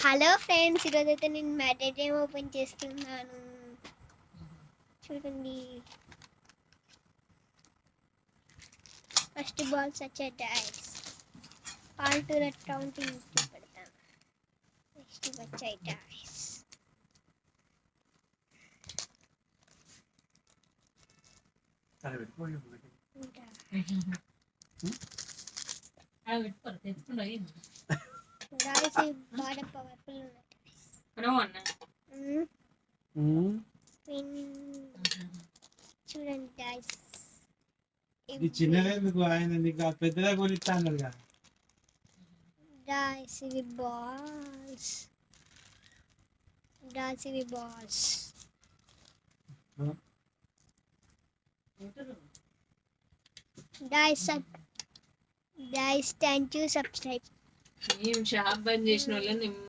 Hello friends, ఈరోజైతే నేను matter game open చేస్తున్నాను. చూడండి, ఫస్ట్ బాల్స్ వచ్చే dice all to red counting పెడతాను. నెక్స్ట్ వచ్చాయి డైస్. బాగా పవర్ఫుల్ చూడండి డైస్. ఈ చిన్నదే ఎందుకు ఆయన నీకు ఆ పెద్దదే కొనిస్తా అన్నారు కదా. డైస్ ఇవి బాల్స్, డైస్ ఇవి balls. Guys, thank you, subscribe. Shop ban చేసిన వాళ్ళని